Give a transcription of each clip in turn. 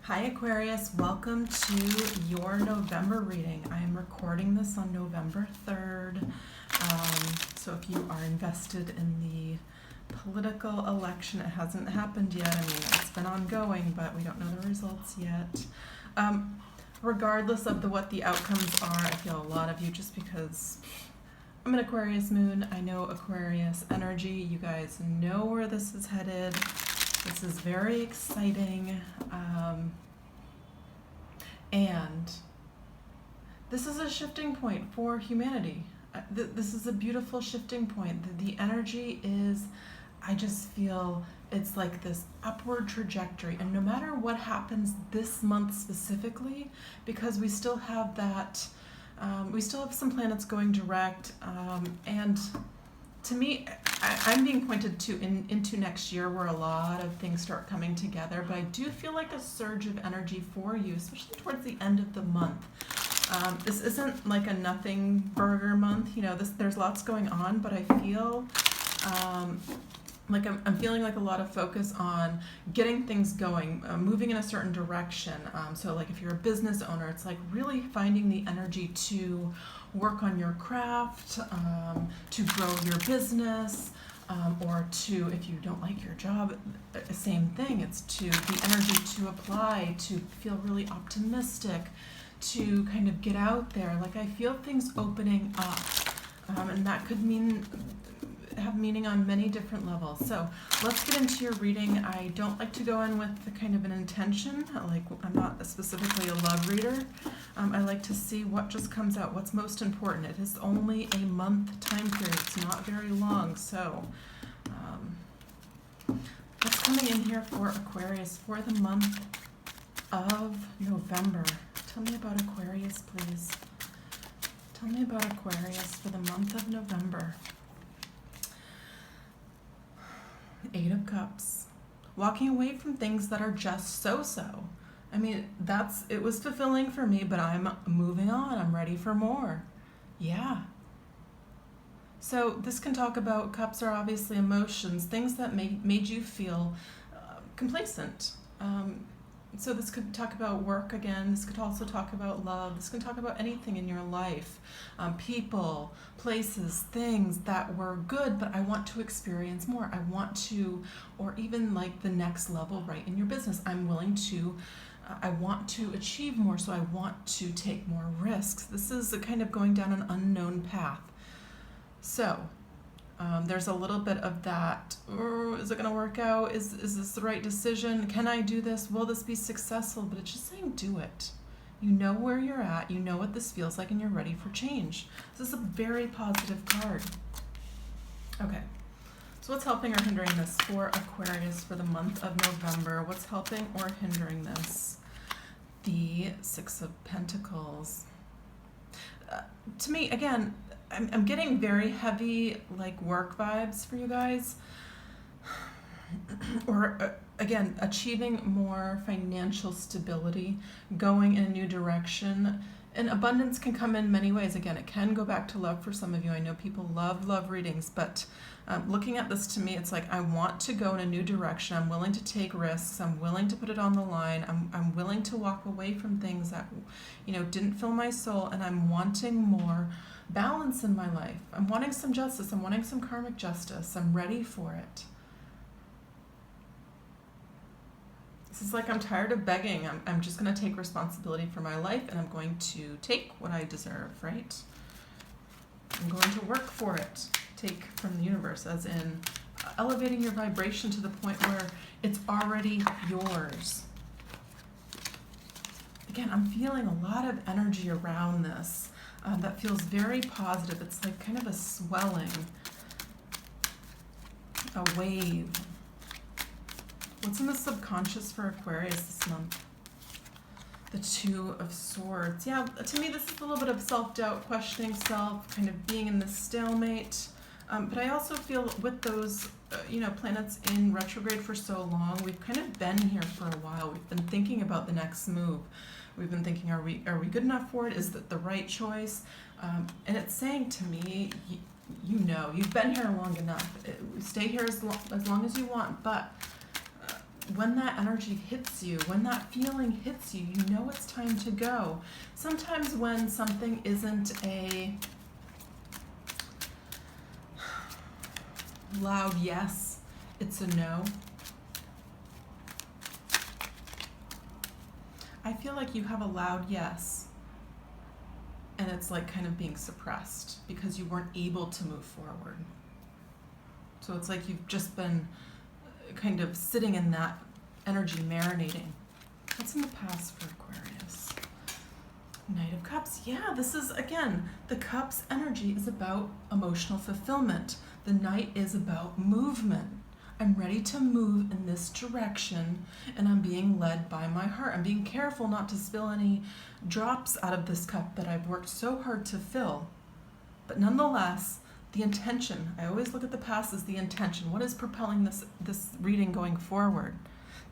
Hi Aquarius, welcome to your November reading. I am recording this on November 3rd. So if you are invested in the political election, it hasn't happened yet. I mean, it's been ongoing, but we don't know the results yet. Regardless of what the outcomes are, I feel a lot of you just because I'm an Aquarius moon. I know Aquarius energy. You guys know where this is headed. This is very exciting, and this is a shifting point for humanity. This is a beautiful shifting point. The energy is, I just feel it's like this upward trajectory, and no matter what happens this month specifically, because we still have that, we still have some planets going direct, and to me, I'm being pointed to into next year where a lot of things start coming together, but I do feel like a surge of energy for you, especially towards the end of the month. This isn't like a nothing burger month, you know, there's lots going on, but I feel like I'm feeling like a lot of focus on getting things going, moving in a certain direction. So like if you're a business owner, it's like really finding the energy to work on your craft, to grow your business, or to, if you don't like your job, same thing. It's to the energy to apply, to feel really optimistic, to kind of get out there. Like I feel things opening up, and that could have meaning on many different levels. So let's get into your reading. I don't like to go in with the kind of an intention, like I'm not specifically a love reader. I like to see what just comes out, what's most important. It is only a month time period, it's not very long. So what's coming in here for Aquarius for the month of November? Tell me about Aquarius, please. Tell me about Aquarius for the month of November. 8 of Cups. Walking away from things that are just so-so. I mean, it was fulfilling for me, but I'm moving on. I'm ready for more. Yeah. So this can talk about, cups are obviously emotions, things that made you feel complacent. So this could talk about work again. This could also talk about love. This can talk about anything in your life. People, places, things that were good, but I want to experience more. I want to, or even like the next level, right, in your business. I want to achieve more, so I want to take more risks. This is a kind of going down an unknown path. So there's a little bit of that, is it going to work out? Is this the right decision? Can I do this? Will this be successful? But it's just saying do it. You know where you're at. You know what this feels like, and you're ready for change. This is a very positive card. Okay. So what's helping or hindering this for Aquarius for the month of November? What's helping or hindering this? The 6 of Pentacles. To me, again, I'm getting very heavy like work vibes for you guys, or again, achieving more financial stability, going in a new direction. And abundance can come in many ways. Again, it can go back to love for some of you. I know people love readings, but looking at this, to me, it's like I want to go in a new direction. I'm willing to take risks. I'm willing to put it on the line. I'm willing to walk away from things that, you know, didn't fill my soul, and I'm wanting more balance in my life. I'm wanting some justice. I'm wanting some karmic justice. I'm ready for it. This is like I'm tired of begging. I'm just going to take responsibility for my life, and I'm going to take what I deserve, right? I'm going to work for it. Take from the universe, as in elevating your vibration to the point where it's already yours. Again, I'm feeling a lot of energy around this that feels very positive. It's like kind of a swelling, a wave. What's in the subconscious for Aquarius this month? The 2 of Swords. Yeah, to me this is a little bit of self-doubt, questioning self, kind of being in this stalemate. But I also feel with those planets in retrograde for so long, we've kind of been here for a while. We've been thinking about the next move. We've been thinking, are we good enough for it? Is that the right choice? And it's saying to me, you've been here long enough. Stay here as long as you want, but when that energy hits you, when that feeling hits you, you know it's time to go. Sometimes when something isn't a loud yes, it's a no. I feel like you have a loud yes, and it's like kind of being suppressed because you weren't able to move forward. So it's like you've just been kind of sitting in that energy, marinating. What's in the past for Aquarius? Knight of Cups. Yeah, this is, again, the Cups energy is about emotional fulfillment. The Knight is about movement. I'm ready to move in this direction, and I'm being led by my heart. I'm being careful not to spill any drops out of this cup that I've worked so hard to fill. But nonetheless, the intention, I always look at the past as the intention. What is propelling this reading going forward?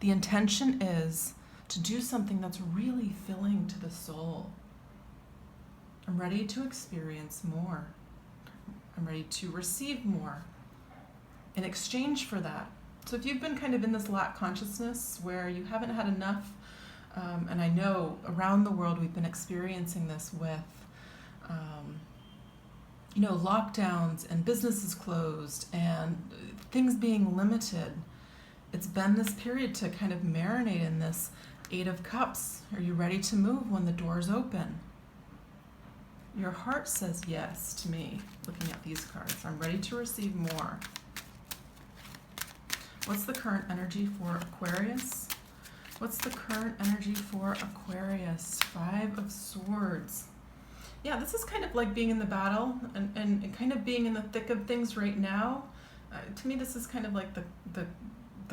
The intention is to do something that's really filling to the soul. I'm ready to experience more. I'm ready to receive more in exchange for that. So if you've been kind of in this lack consciousness where you haven't had enough, and I know around the world we've been experiencing this with lockdowns and businesses closed and things being limited. It's been this period to kind of marinate in this Eight of Cups. Are you ready to move when the doors open? Your heart says yes to me, looking at these cards. I'm ready to receive more. What's the current energy for Aquarius? What's the current energy for Aquarius? Five of Swords. Yeah, this is kind of like being in the battle and kind of being in the thick of things right now. To me, this is kind of like the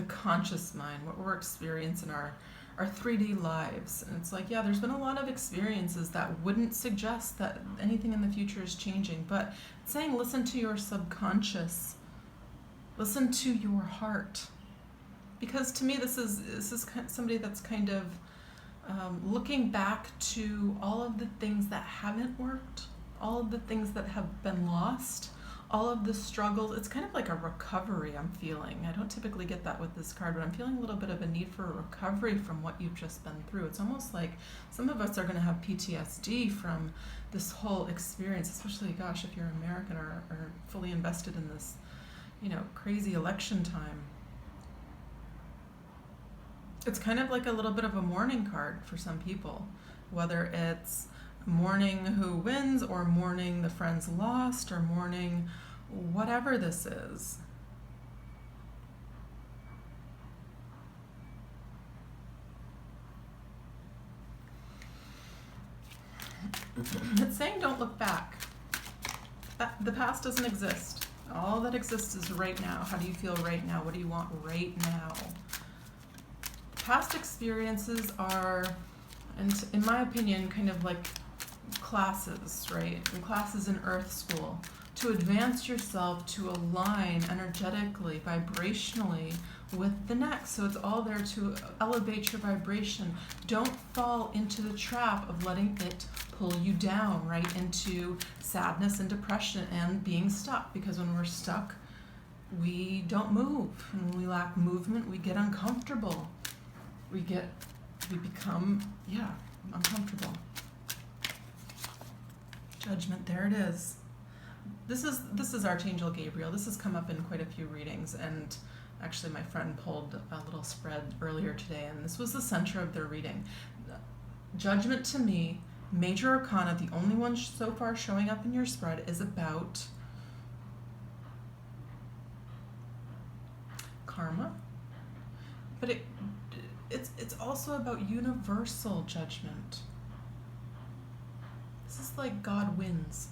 conscious mind, what we're experiencing our 3D lives. And it's like, yeah, there's been a lot of experiences that wouldn't suggest that anything in the future is changing, but it's saying listen to your subconscious, listen to your heart. Because to me, this is somebody that's kind of looking back to all of the things that haven't worked, all of the things that have been lost, all of the struggles. It's kind of like a recovery I'm feeling. I don't typically get that with this card, but I'm feeling a little bit of a need for a recovery from what you've just been through. It's almost like some of us are going to have PTSD from this whole experience, especially, gosh, if you're American or fully invested in this, crazy election time. It's kind of like a little bit of a mourning card for some people, whether it's mourning who wins or mourning the friends lost or mourning whatever this is. It's saying don't look back. The past doesn't exist. All that exists is right now. How do you feel right now? What do you want right now? Past experiences are, and in my opinion, kind of like classes, right? And classes in Earth School. To advance yourself, to align energetically, vibrationally with the next. So it's all there to elevate your vibration. Don't fall into the trap of letting it pull you down, right? Into sadness and depression and being stuck. Because when we're stuck, we don't move. And when we lack movement, we get uncomfortable. We become, uncomfortable. Judgment, there it is. This is Archangel Gabriel. This has come up in quite a few readings, and actually my friend pulled a little spread earlier today, and this was the center of their reading. Judgment, to me, Major Arcana, the only one so far showing up in your spread, is about karma, but it's also about universal judgment. This is like God wins.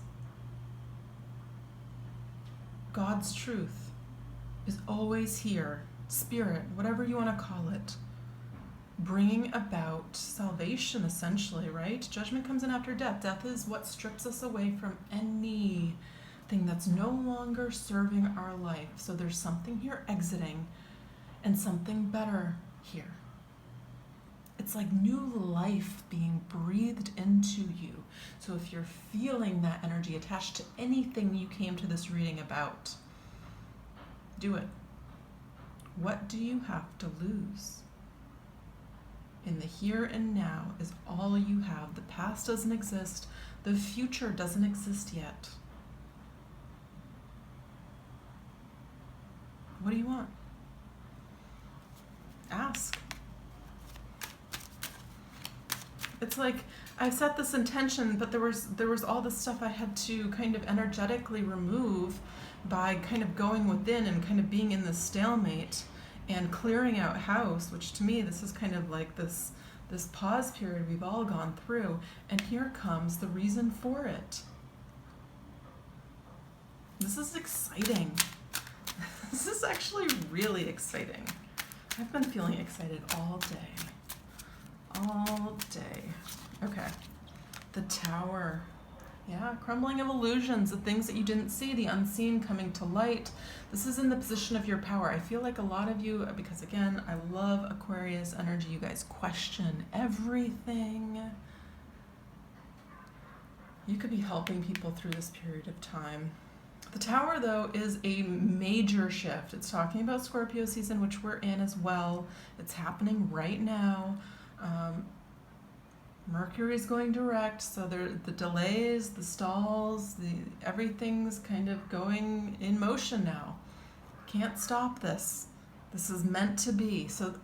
God's truth is always here, spirit, whatever you want to call it, bringing about salvation, essentially, right? Judgment comes in after death. Death is what strips us away from anything that's no longer serving our life. So there's something here exiting and something better here. It's like new life being breathed into you. So if you're feeling that energy attached to anything you came to this reading about, do it. What do you have to lose? the here and now is all you have. The past doesn't exist. The future doesn't exist yet. What do you want? Ask. It's like I've set this intention, but there was all this stuff I had to kind of energetically remove by kind of going within and kind of being in this stalemate and clearing out house, which to me this is kind of like this pause period we've all gone through, and here comes the reason for it. This is exciting. This is actually really exciting. I've been feeling excited all day. All day. Okay. The Tower. Yeah, crumbling of illusions, the things that you didn't see, the unseen coming to light. This is in the position of your power. I feel like a lot of you, because again, I love Aquarius energy, you guys question everything. You could be helping people through this period of time. The Tower, though, is a major shift. It's talking about Scorpio season, which we're in as well. It's happening right now. Mercury's going direct, so the delays, the stalls, everything's kind of going in motion now. Can't stop this. This is meant to be. So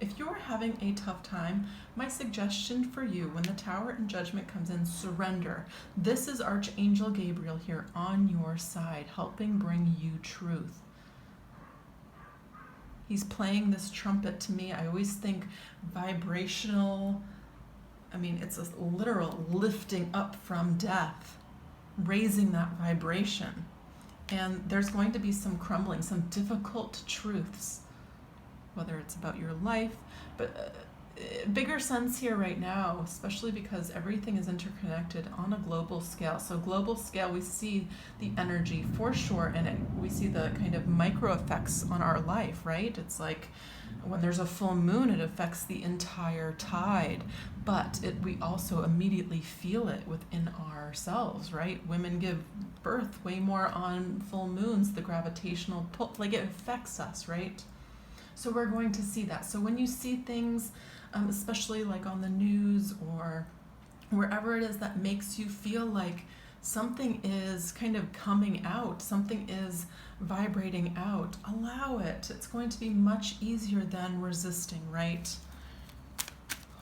if you're having a tough time, my suggestion for you when the Tower and Judgment comes in, surrender. This is Archangel Gabriel here on your side, helping bring you truth. He's playing this trumpet to me. I always think vibrational. I mean, it's a literal lifting up from death, raising that vibration. And there's going to be some crumbling, some difficult truths, whether it's about your life, but bigger sense here right now, especially because everything is interconnected on a global scale. So global scale, we see the energy for sure, and we see the kind of micro effects on our life, right? It's like when there's a full moon, it affects the entire tide, but we also immediately feel it within ourselves, right? Women give birth way more on full moons, the gravitational pull, like it affects us, right? So we're going to see that. So when you see things, especially like on the news or wherever it is that makes you feel like something is kind of coming out, something is vibrating out, allow it. It's going to be much easier than resisting, right?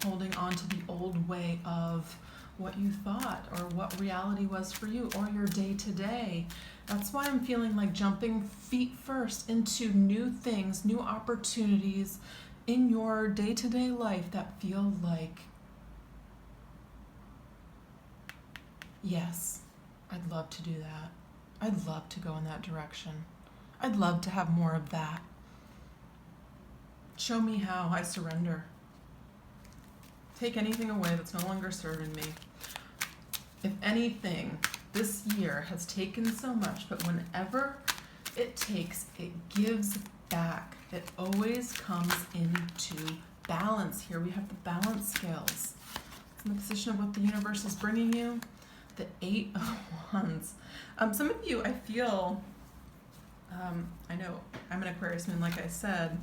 Holding on to the old way of what you thought or what reality was for you or your day-to-day. That's why I'm feeling like jumping feet first into new things, new opportunities in your day-to-day life that feel like, yes, I'd love to do that. I'd love to go in that direction. I'd love to have more of that. Show me how. I surrender. Take anything away that's no longer serving me. If anything, this year has taken so much, but whenever it takes, it gives back. It always comes into balance. Here we have the balance scales. It's in the position of what the universe is bringing you. The 8 of Wands. Some of you, I feel, I know I'm an Aquarius moon, like I said.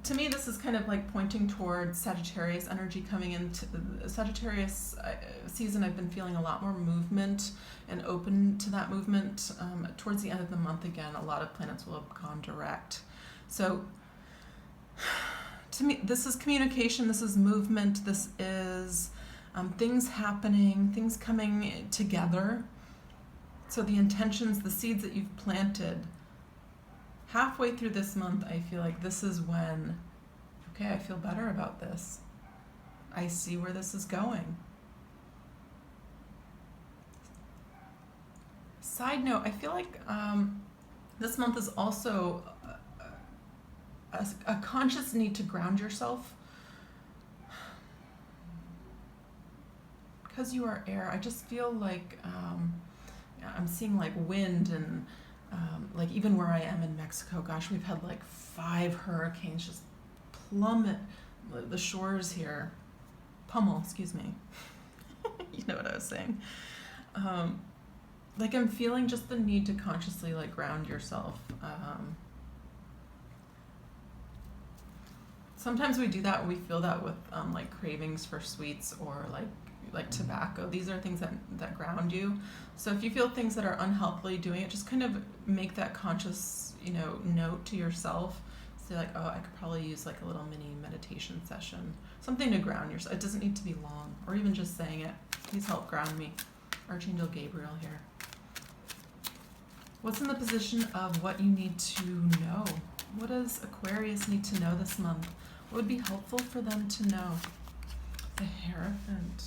To me, this is kind of like pointing towards Sagittarius energy coming into the Sagittarius season. I've been feeling a lot more movement and open to that movement. Towards the end of the month, again, a lot of planets will have gone direct. So to me, this is communication, this is movement, this is things happening, things coming together. So the intentions, the seeds that you've planted, halfway through this month, I feel like this is when, okay, I feel better about this. I see where this is going. Side note, I feel like this month is also a conscious need to ground yourself. Because you are air, I just feel like I'm seeing like wind and like even where I am in Mexico, gosh, we've had like 5 hurricanes just plummet the shores here. Pummel, excuse me. You know what I was saying. Like I'm feeling just the need to consciously like ground yourself. Sometimes we do that, we feel that with like cravings for sweets or like tobacco. These are things that ground you. So if you feel things that are unhealthily doing it, just kind of make that conscious, note to yourself. Say like, oh, I could probably use like a little mini meditation session, something to ground yourself. It doesn't need to be long, or even just saying it. Please help ground me. Archangel Gabriel here. What's in the position of what you need to know? What does Aquarius need to know this month? What would be helpful for them to know? The Hierophant.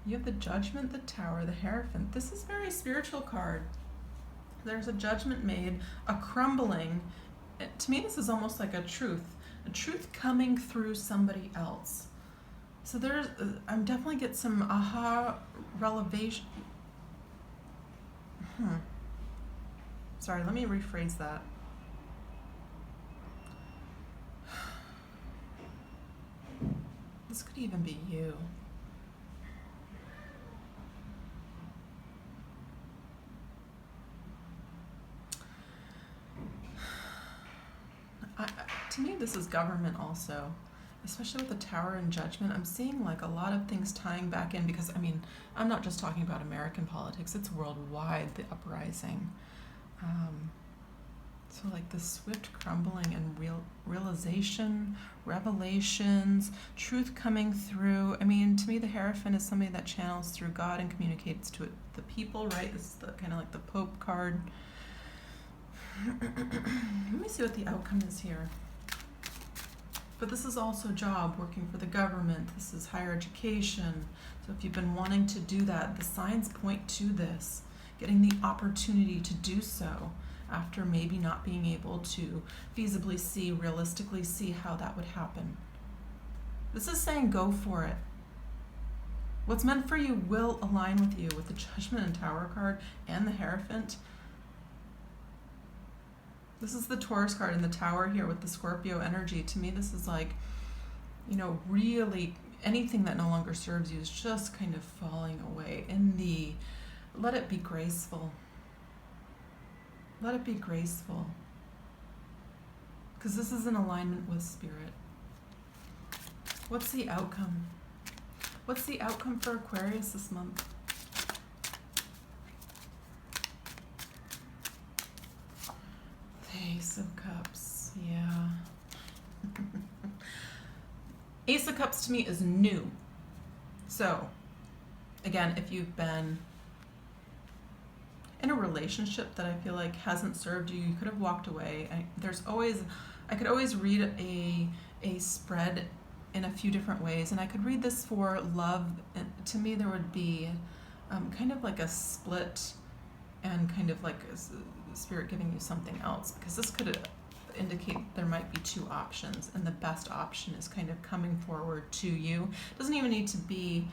You have the Judgment, the Tower, the Hierophant. This is a very spiritual card. There's a judgment made, a crumbling. To me, this is almost like a truth coming through somebody else. So I'm definitely get some aha revelation. Sorry, let me rephrase that. This could even be you. To me, this is government also, especially with the Tower and Judgment. I'm seeing like a lot of things tying back in, because I'm not just talking about American politics, it's worldwide, the uprising. So like the swift crumbling and realization, revelations, truth coming through. To me, the Hierophant is somebody that channels through God and communicates to the people, right? This is the kind of like the Pope card. Let me see what the outcome is here. But this is also job, working for the government. This is higher education. So if you've been wanting to do that, the signs point to this, getting the opportunity to do so after maybe not being able to feasibly see, realistically see how that would happen. This is saying go for it. What's meant for you will align with you, with the Judgment and Tower card and the Hierophant. This is the Taurus card in the Tower here with the Scorpio energy. To me, this is like, really anything that no longer serves you is just kind of falling away. Let it be graceful. Let it be graceful. Because this is in alignment with Spirit. What's the outcome? What's the outcome for Aquarius this month? Ace of Cups, yeah. Ace of Cups to me is new. So, again, if you've been in a relationship that I feel like hasn't served you, you could have walked away. I could always read a spread in a few different ways, and I could read this for love. And to me, there would be kind of like a split and kind of like Spirit giving you something else, because this could indicate there might be two options, and the best option is kind of coming forward to you. It doesn't even need to be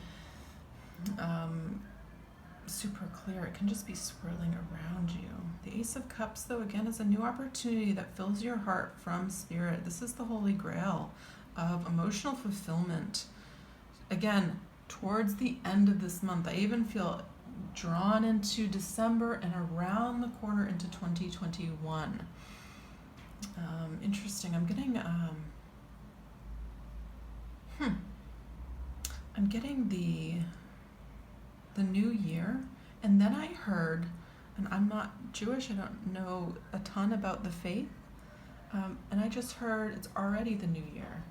super clear. It can just be swirling around you. The Ace of Cups, though, again, is a new opportunity that fills your heart from Spirit. This is the Holy Grail of emotional fulfillment. Again, towards the end of this month, I even feel drawn into December and around the corner into 2021. Interesting. I'm getting I'm getting the new year, and then I heard, and I'm not Jewish, I don't know a ton about the faith, and I just heard it's already the new year.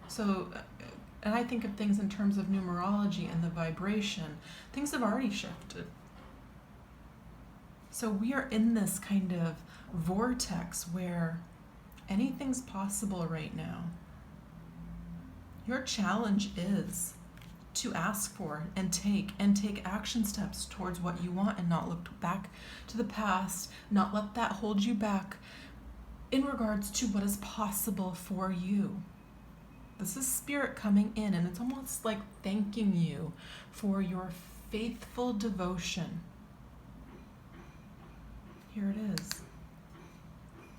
So and I think of things in terms of numerology and the vibration. Things have already shifted. So we are in this kind of vortex where anything's possible right now. Your challenge is to ask for and take action steps towards what you want, and not look back to the past, not let that hold you back in regards to what is possible for you. This is Spirit coming in, and it's almost like thanking you for your faithful devotion. Here it is.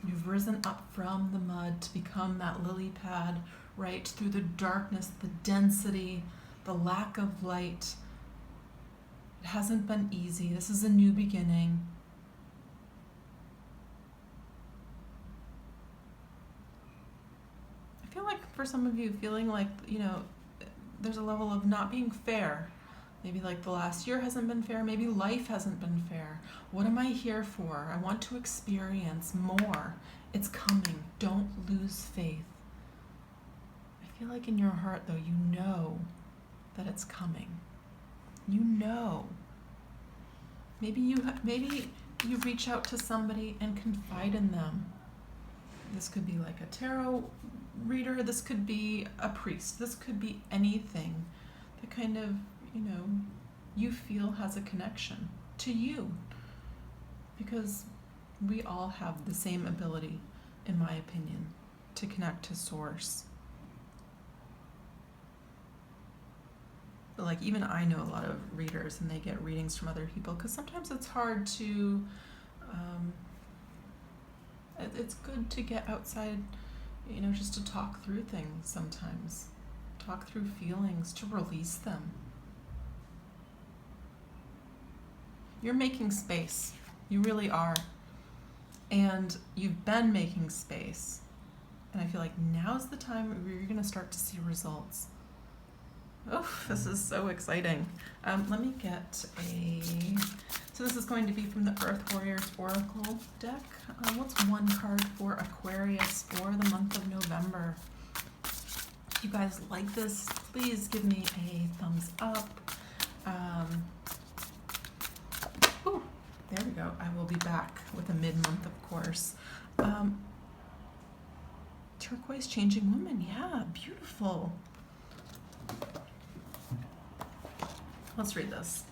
You've risen up from the mud to become that lily pad, right through the darkness, the density, the lack of light. It hasn't been easy. This is a new beginning. like for some of you, feeling like, there's a level of not being fair. Maybe like the last year hasn't been fair. Maybe life hasn't been fair. What am I here for? I want to experience more. It's coming. Don't lose faith. I feel like in your heart, though, you know that it's coming. You know. Maybe you reach out to somebody and confide in them. This could be like a tarot reader. This could be a priest. This could be anything that kind of, you feel has a connection to you. Because we all have the same ability, in my opinion, to connect to source. But like, even I know a lot of readers and they get readings from other people because sometimes it's hard to, it's good to get outside, just to talk through things sometimes. Talk through feelings, to release them. You're making space. You really are. And you've been making space. And I feel like now's the time where you're going to start to see results. Oh, this is so exciting. Let me get so this is going to be from the Earth Warriors Oracle deck. What's one card for Aquarius for the month of November? If you guys like this, please give me a thumbs up. There we go. I will be back with a mid-month, of course. Turquoise Changing Woman. Yeah, beautiful. Let's read this.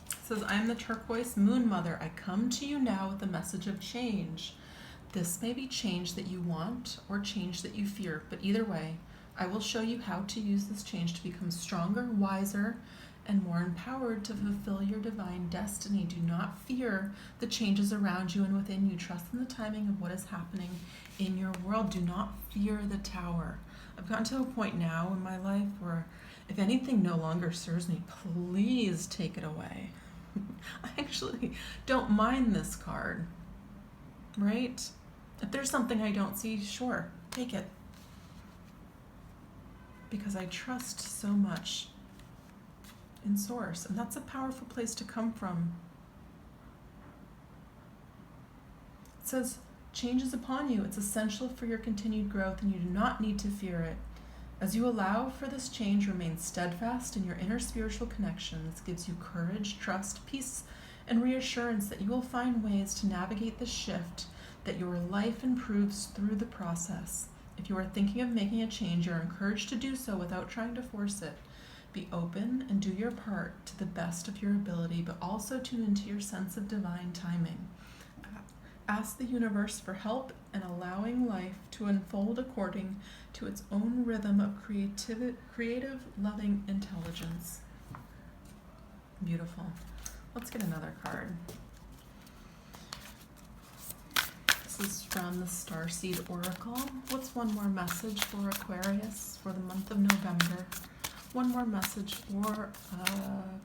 It says, I am the Turquoise Moon Mother. I come to you now with a message of change. This may be change that you want or change that you fear, but either way, I will show you how to use this change to become stronger, wiser, and more empowered to fulfill your divine destiny. Do not fear the changes around you and within you. Trust in the timing of what is happening in your world. Do not fear the tower. I've gotten to a point now in my life where if anything no longer serves me, please take it away. I actually don't mind this card, right? If there's something I don't see, sure, take it. Because I trust so much in source, and that's a powerful place to come from. It says, change is upon you. It's essential for your continued growth, and you do not need to fear it. As you allow for this change, remain steadfast in your inner spiritual connection. This gives you courage, trust, peace, and reassurance that you will find ways to navigate the shift, that your life improves through the process. If you are thinking of making a change, you are encouraged to do so without trying to force it. Be open and do your part to the best of your ability, but also tune into your sense of divine timing. Ask the universe for help in allowing life to unfold according to its own rhythm of creative, loving intelligence. Beautiful. Let's get another card. This is from the Starseed Oracle. What's one more message for Aquarius for the month of November? One more message for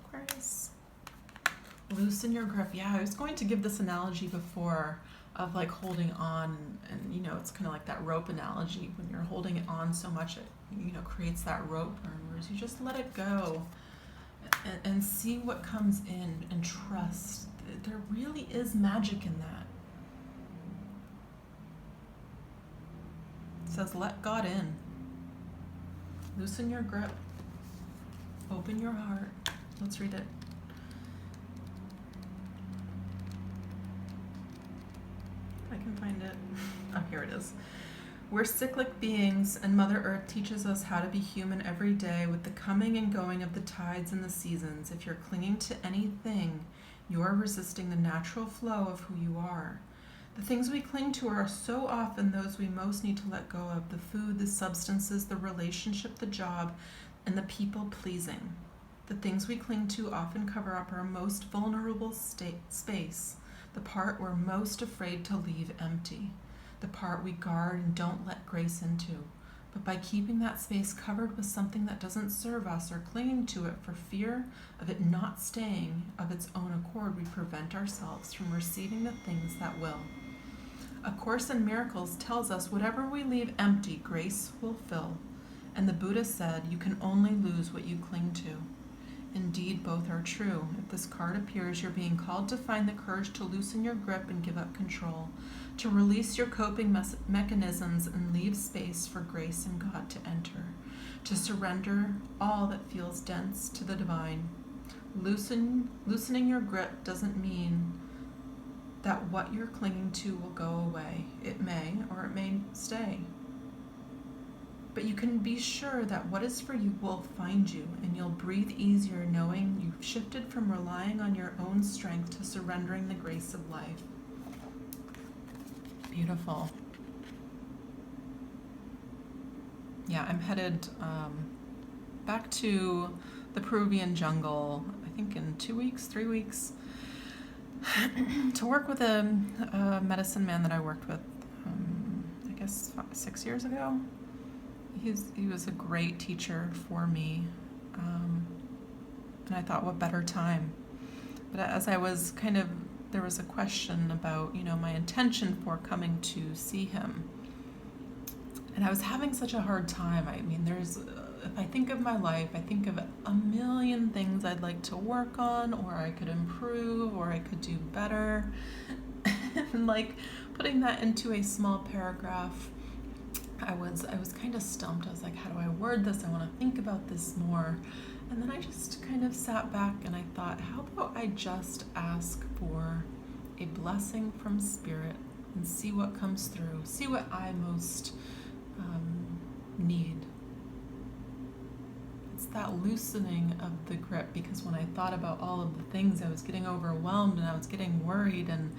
Aquarius. Loosen your grip. Yeah, I was going to give this analogy before of like holding on, and it's kind of like that rope analogy. When you're holding it on so much, it creates that rope burn, whereas you just let it go and see what comes in and trust. There really is magic in that. It says, let God in. Loosen your grip. Open your heart. Let's read it. If I can find it. Oh, here it is. We're cyclic beings, and Mother Earth teaches us how to be human every day with the coming and going of the tides and the seasons. If you're clinging to anything, you're resisting the natural flow of who you are. The things we cling to are so often those we most need to let go of: the food, the substances, the relationship, the job, and the people pleasing. The things we cling to often cover up our most vulnerable space, the part we're most afraid to leave empty, the part we guard and don't let grace into. But by keeping that space covered with something that doesn't serve us or clinging to it for fear of it not staying of its own accord, we prevent ourselves from receiving the things that will. A Course in Miracles tells us whatever we leave empty, grace will fill. And the Buddha said, you can only lose what you cling to. Indeed, both are true. If this card appears, you're being called to find the courage to loosen your grip and give up control, to release your coping mechanisms and leave space for grace and God to enter, to surrender all that feels dense to the divine. Loosening your grip doesn't mean that what you're clinging to will go away. It may, or it may stay. But you can be sure that what is for you will find you, and you'll breathe easier knowing you've shifted from relying on your own strength to surrendering the grace of life. Beautiful. Yeah, I'm headed back to the Peruvian jungle, I think in 2 weeks, 3 weeks, to work with a medicine man that I worked with, I guess 6 years ago. He was a great teacher for me, and I thought, what better time? But as I was there was a question about, my intention for coming to see him, and I was having such a hard time. I mean, if I think of my life, I think of a million things I'd like to work on, or I could improve, or I could do better, and like putting that into a small paragraph, I was kind of stumped. I was like, how do I word this? I want to think about this more. And then I just kind of sat back and I thought, how about I just ask for a blessing from Spirit and see what comes through, see what I most need. It's that loosening of the grip, because when I thought about all of the things, I was getting overwhelmed and I was getting worried, and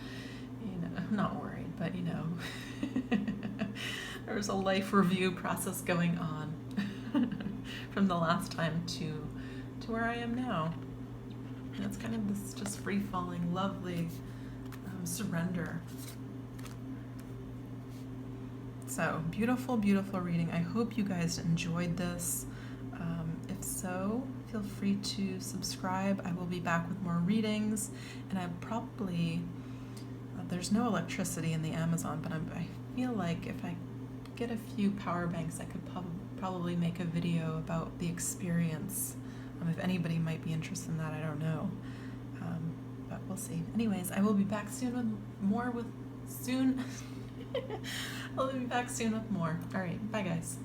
not worried, but there was a life review process going on from the last time to where I am now. And it's kind of this just free-falling, lovely surrender. So, beautiful, beautiful reading. I hope you guys enjoyed this. If so, feel free to subscribe. I will be back with more readings, and I probably, there's no electricity in the Amazon, but I feel like if I get a few power banks, I could probably make a video about the experience. If anybody might be interested in that, I don't know, but we'll see. Anyways, I will be back soon with more. I'll be back soon with more. All right, bye guys.